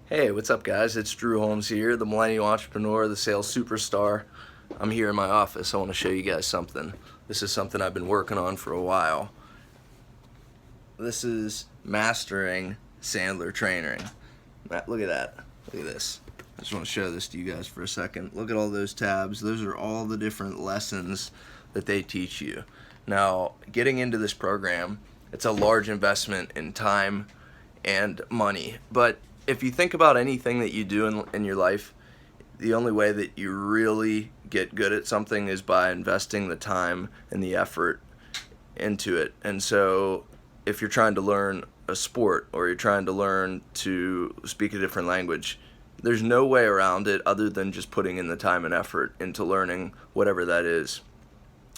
Hey, what's up, guys? It's Drew Holmes here, the millennial entrepreneur, the sales superstar. I'm here in my office. I want to show you guys something. This is something I've been working on for a while. This is mastering Sandler training. Look at that. Look at this. I just want to show this to you guys for a second. Look at all those tabs. Those are all the different lessons that they teach you. Now, getting into this program, it's a large investment in time and money. But if you think about anything that you do in your life, the only way that you really get good at something is by investing the time and the effort into it. And so if you're trying to learn a sport or you're trying to learn to speak a different language, there's no way around it other than just putting in the time and effort into learning whatever that is.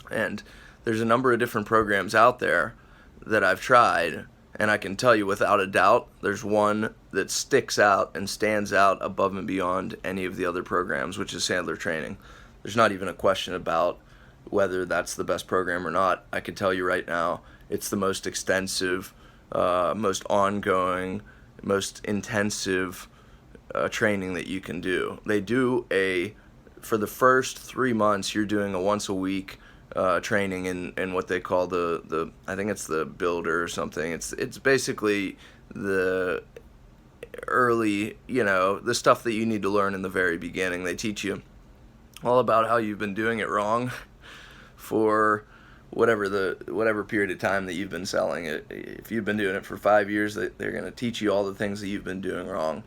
And there's a number of different programs out there that I've tried, and I can tell you without a doubt, there's one that sticks out and stands out above and beyond any of the other programs, which is Sandler Training. There's not even a question about whether that's the best program or not. I can tell you right now, it's the most extensive, most ongoing, most intensive training that you can do. They do for the first 3 months, you're doing a once a week training in what they call the I think it's the builder or something. It's basically the early, the stuff that you need to learn in the very beginning. They teach you all about how you've been doing it wrong for whatever period of time that you've been selling it. If you've been doing it for 5 years, they're going to teach you all the things that you've been doing wrong.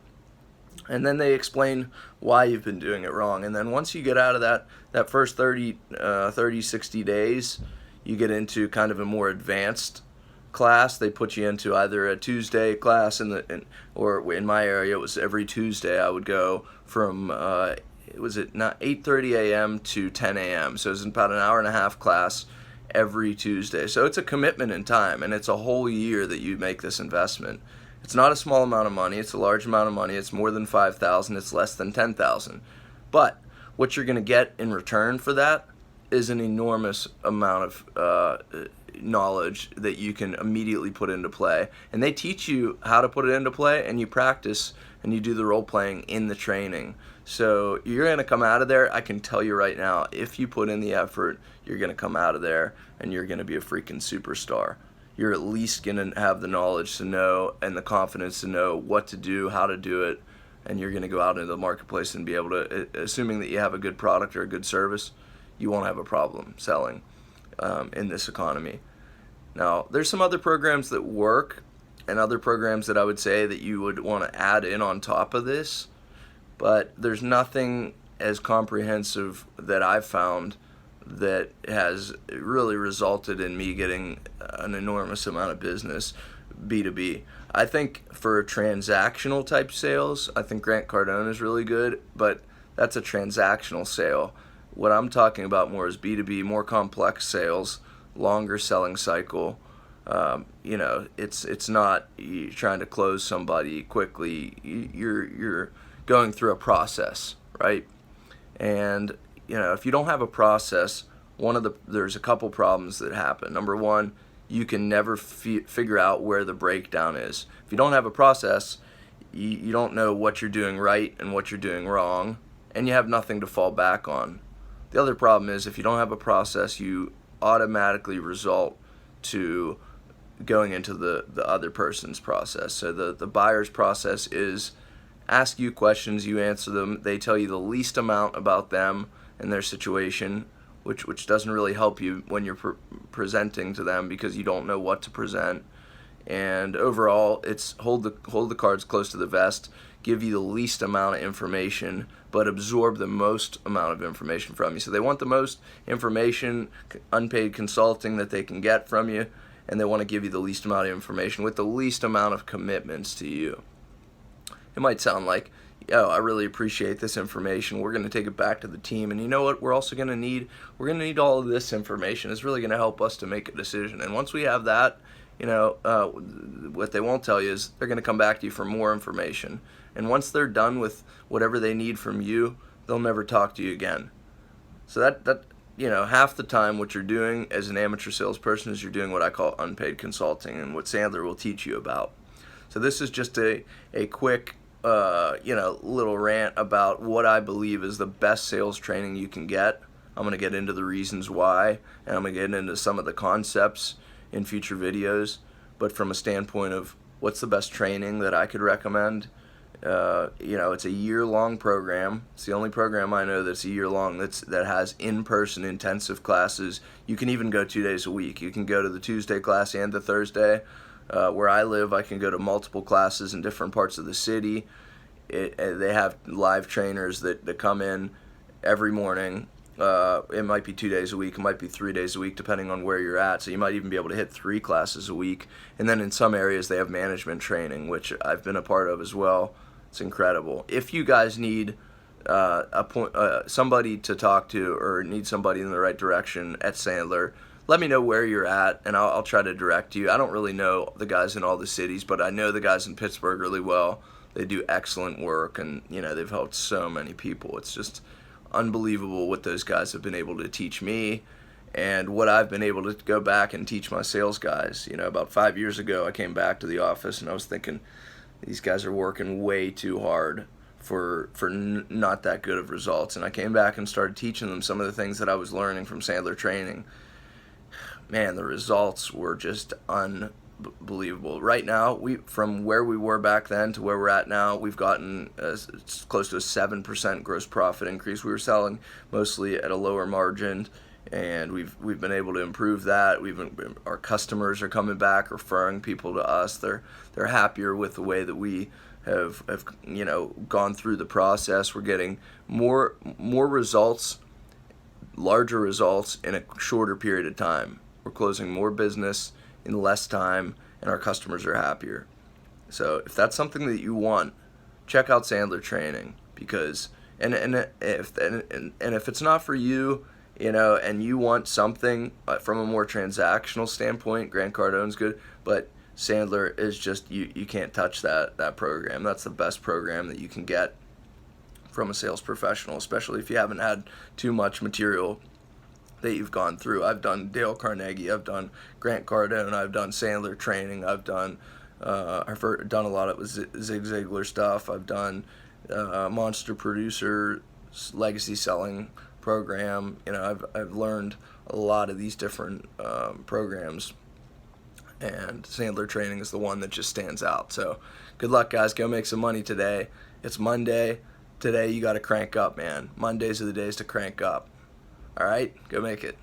And then they explain why you've been doing it wrong. And then once you get out of that first 30, 60 days, you get into kind of a more advanced class. They put you into either a Tuesday class, or in my area, it was every Tuesday I would go from, was it not 8:30 a.m. to 10 a.m. So it's about an hour and a half class every Tuesday. So it's a commitment in time, and it's a whole year that you make this investment. It's not a small amount of money. It's a large amount of money. It's more than $5,000. It's less than $10,000. But what you're going to get in return for that is an enormous amount of knowledge that you can immediately put into play. And they teach you how to put it into play, and you practice and you do the role playing in the training. So you're going to come out of there, I can tell you right now, if you put in the effort, you're going to come out of there and you're going to be a freaking superstar. You're at least going to have the knowledge to know and the confidence to know what to do, how to do it, and you're going to go out into the marketplace and be able to, assuming that you have a good product or a good service, you won't have a problem selling in this economy. Now, there's some other programs that work and other programs that I would say that you would want to add in on top of this, but there's nothing as comprehensive that I've found that has really resulted in me getting an enormous amount of business B2B. I think for transactional type sales, I think Grant Cardone is really good, but that's a transactional sale. What I'm talking about more is B2B, more complex sales, longer selling cycle. It's not you trying to close somebody quickly. You're going through a process, right? And if you don't have a process, there's a couple problems that happen. Number one, you can never figure out where the breakdown is. If you don't have a process, you don't know what you're doing right and what you're doing wrong, and you have nothing to fall back on. The other problem is if you don't have a process, you automatically result to going into the other person's process. So the buyer's process is ask you questions, you answer them, they tell you the least amount about them and their situation, which doesn't really help you when you're presenting to them because you don't know what to present. And overall, it's hold the cards close to the vest, give you the least amount of information, but absorb the most amount of information from you. So they want the most information, unpaid consulting that they can get from you, and they want to give you the least amount of information with the least amount of commitments to you. It might sound like, I really appreciate this information. We're going to take it back to the team. And you know what we're also going to need? We're going to need all of this information. It's really going to help us to make a decision. And once we have that, what they won't tell you is they're going to come back to you for more information. And once they're done with whatever they need from you, they'll never talk to you again. So that half the time what you're doing as an amateur salesperson is you're doing what I call unpaid consulting and what Sandler will teach you about. So this is just a quick little rant about what I believe is the best sales training you can get. I'm going to get into the reasons why, and I'm going to get into some of the concepts in future videos. But from a standpoint of what's the best training that I could recommend, it's a year-long program. It's the only program I know that's a year-long that has in-person intensive classes. You can even go 2 days a week. You can go to the Tuesday class and the Thursday. Where I live, I can go to multiple classes in different parts of the city. They have live trainers that come in every morning. It might be 2 days a week, it might be 3 days a week, depending on where you're at. So you might even be able to hit 3 classes a week. And then in some areas, they have management training, which I've been a part of as well. It's incredible. If you guys need somebody to talk to or need somebody in the right direction at Sandler, let me know where you're at, and I'll try to direct you. I don't really know the guys in all the cities, but I know the guys in Pittsburgh really well. They do excellent work, and they've helped so many people. It's just unbelievable what those guys have been able to teach me and what I've been able to go back and teach my sales guys. About 5 years ago, I came back to the office, and I was thinking, these guys are working way too hard for not that good of results. And I came back and started teaching them some of the things that I was learning from Sandler training. Man, the results were just unbelievable. Right now, from where we were back then to where we're at now, we've gotten it's close to a 7% gross profit increase. We were selling mostly at a lower margin, and we've been able to improve that. Our customers are coming back, referring people to us. They're happier with the way that we have gone through the process. We're getting more results, larger results in a shorter period of time. We're closing more business in less time, and our customers are happier. So if that's something that you want, check out Sandler Training, because and if it's not for you, and you want something from a more transactional standpoint, Grant Cardone's good, but Sandler is just, you can't touch that program. That's the best program that you can get from a sales professional, especially if you haven't had too much material that you've gone through. I've done Dale Carnegie, I've done Grant Cardone, I've done Sandler Training, I've done a lot of Zig Ziglar stuff. I've done Monster Producer Legacy Selling program. I've learned a lot of these different programs, and Sandler Training is the one that just stands out. So good luck, guys. Go make some money today. It's Monday. Today you got to crank up, man. Mondays are the days to crank up. All right, go make it.